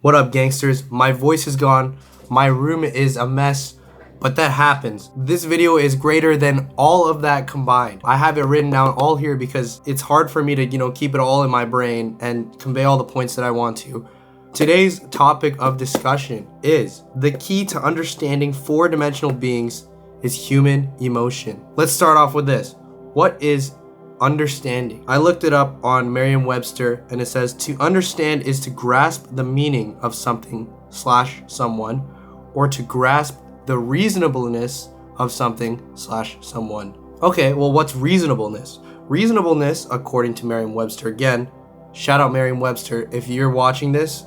What up, gangsters? My voice is gone. My room is a mess, but that happens. This video is greater than all of that combined. I have it written down all here because it's hard for me to, keep it all in my brain and convey all the points that I want to. Today's topic of discussion is the key to understanding four-dimensional beings is human emotion. Let's start off with this. What is understanding? I looked it up on Merriam-Webster and it says to understand is to grasp the meaning of something / someone, or to grasp the reasonableness of something / someone. Okay, well, what's reasonableness? Reasonableness, according to Merriam-Webster, again, shout out Merriam-Webster, if you're watching this,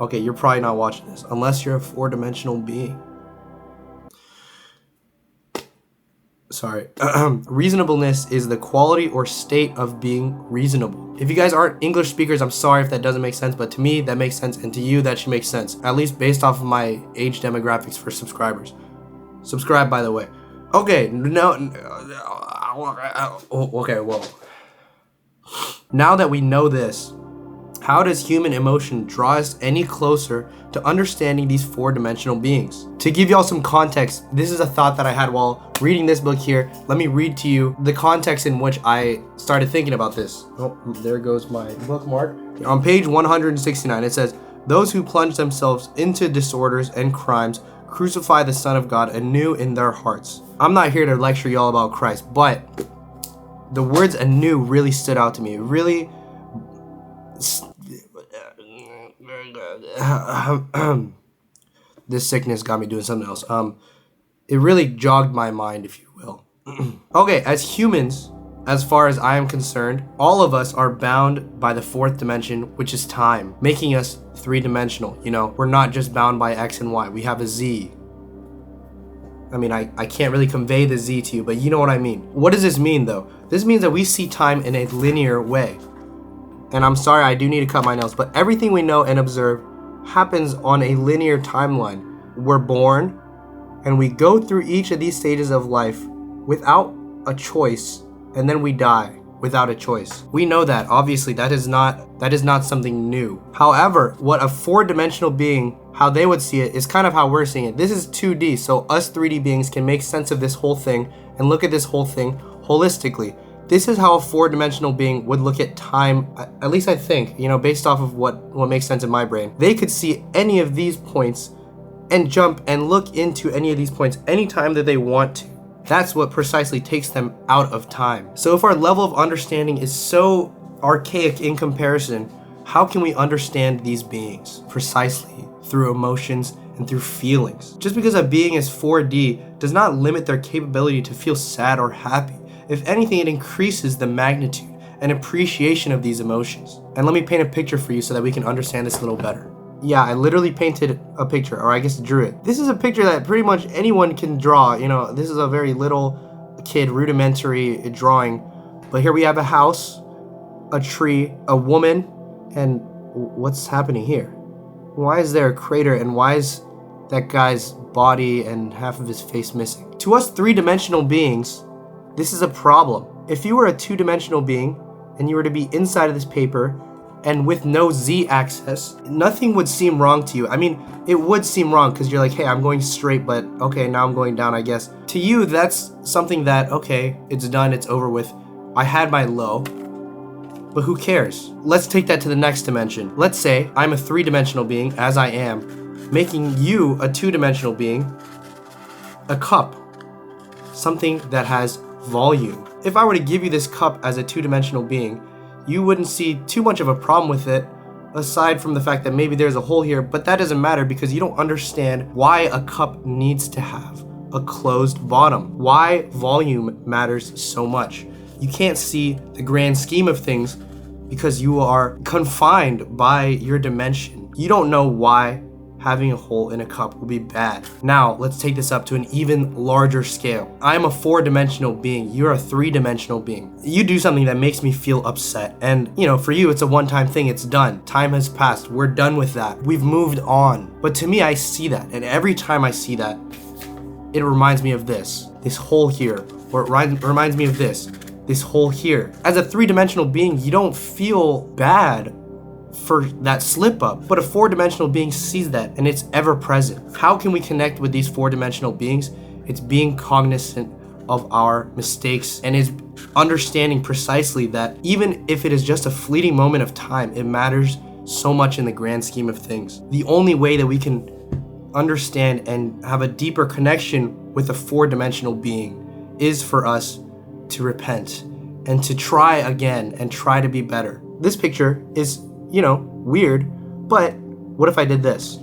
okay, you're probably not watching this unless you're a four-dimensional being. Sorry. Reasonableness is the quality or state of being reasonable. If you guys aren't English speakers, I'm sorry if that doesn't make sense, but to me, that makes sense, and to you, that should make sense, at least based off of my age demographics for subscribers. Subscribe, by the way. Okay, okay, whoa. Now that we know this, how does human emotion draw us any closer to understanding these four-dimensional beings? To give y'all some context, this is a thought that I had while reading this book here. Let me read to you the context in which I started thinking about this. Oh, there goes my bookmark. On page 169, it says, "Those who plunge themselves into disorders and crimes crucify the Son of God anew in their hearts." I'm not here to lecture y'all about Christ, but the words anew really stood out to me. It really... this sickness got me doing something else. It really jogged my mind, if you will. Okay, as humans, as far as I am concerned, all of us are bound by the fourth dimension, which is time, making us three-dimensional. We're not just bound by X and Y. We have a Z. I mean, I can't really convey the Z to you, but you know what I mean. What does this mean, though? This means that we see time in a linear way. And I'm sorry, I do need to cut my nails, but everything we know and observe happens on a linear timeline. We're born, and we go through each of these stages of life without a choice, and then we die without a choice. We know that. Obviously, that is not something new. However, what a four-dimensional being, how they would see it, is kind of how we're seeing it. This is 2D, so us 3D beings can make sense of this whole thing and look at this whole thing holistically. This is how a four-dimensional being would look at time, at least I think, based off of what makes sense in my brain. They could see any of these points and jump and look into any of these points anytime that they want to. That's what precisely takes them out of time. So if our level of understanding is so archaic in comparison, how can we understand these beings? Precisely through emotions and through feelings. Just because a being is 4D does not limit their capability to feel sad or happy. If anything, it increases the magnitude and appreciation of these emotions. And let me paint a picture for you so that we can understand this a little better. Yeah, I literally painted a picture, or I guess drew it. This is a picture that pretty much anyone can draw. This is a very little kid, rudimentary drawing. But here we have a house, a tree, a woman, and what's happening here? Why is there a crater, and why is that guy's body and half of his face missing? To us three-dimensional beings, this is a problem. If you were a two-dimensional being and you were to be inside of this paper and with no Z axis, nothing would seem wrong to you. I mean, it would seem wrong because you're like, hey, I'm going straight, but okay, now I'm going down, I guess. To you, that's something that, okay, it's done, it's over with. I had my low, but who cares? Let's take that to the next dimension. Let's say I'm a three-dimensional being, as I am, making you a two-dimensional being, a cup, something that has volume. If I were to give you this cup as a two-dimensional being, you wouldn't see too much of a problem with it, aside from the fact that maybe there's a hole here, but that doesn't matter because you don't understand why a cup needs to have a closed bottom, why volume matters so much. You can't see the grand scheme of things because you are confined by your dimension. You don't know why having a hole in a cup will be bad. Now, let's take this up to an even larger scale. I'm a four-dimensional being. You're a three-dimensional being. You do something that makes me feel upset. And, for you, it's a one-time thing. It's done. Time has passed. We're done with that. We've moved on. But to me, I see that. And every time I see that, it reminds me of this hole here. Or it reminds me of this hole here. As a three-dimensional being, you don't feel bad for that slip up. But a four-dimensional being sees that and it's ever present. How can we connect with these four-dimensional beings? It's being cognizant of our mistakes and is understanding precisely that even if it is just a fleeting moment of time, it matters so much in the grand scheme of things. The only way that we can understand and have a deeper connection with a four-dimensional being is for us to repent and to try again and try to be better. This picture is, weird, but what if I did this?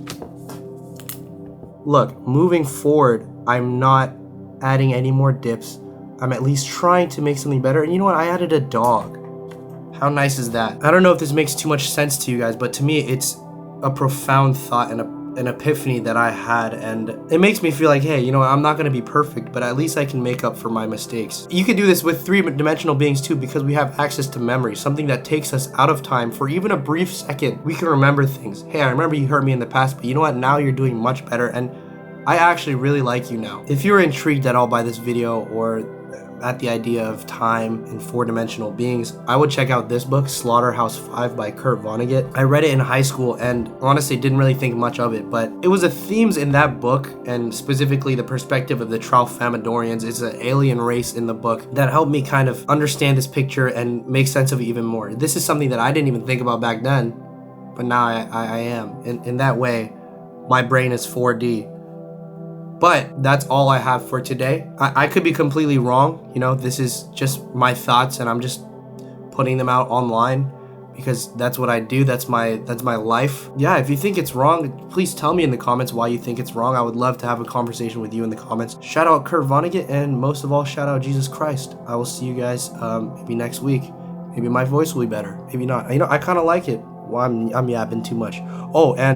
Look, moving forward, I'm not adding any more dips. I'm at least trying to make something better. And you know what? I added a dog. How nice is that? I don't know if this makes too much sense to you guys, but to me, it's a profound thought and an epiphany that I had, and it makes me feel like, hey, I'm not gonna be perfect, but at least I can make up for my mistakes. You could do this with three-dimensional beings too, because we have access to memory, something that takes us out of time for even a brief second. We can remember things. Hey, I remember you hurt me in the past, but you know what? Now you're doing much better, and I actually really like you now. If you're intrigued at all by this video or at the idea of time and four-dimensional beings, I would check out this book, Slaughterhouse 5 by Kurt Vonnegut. I read it in high school and honestly didn't really think much of it, but it was the themes in that book, and specifically the perspective of the Tralfamadorians, is an alien race in the book, that helped me kind of understand this picture and make sense of it even more. This is something that I didn't even think about back then, but now I am. In that way, my brain is 4D. But that's all I have for today. I could be completely wrong. This is just my thoughts and I'm just putting them out online because that's what I do. That's my life. Yeah, if you think it's wrong, please tell me in the comments why you think it's wrong. I would love to have a conversation with you in the comments. Shout out Kurt Vonnegut, and most of all, shout out Jesus Christ. I will see you guys maybe next week. Maybe my voice will be better. Maybe not. I kind of like it. Well, I'm yapping too much. Oh, and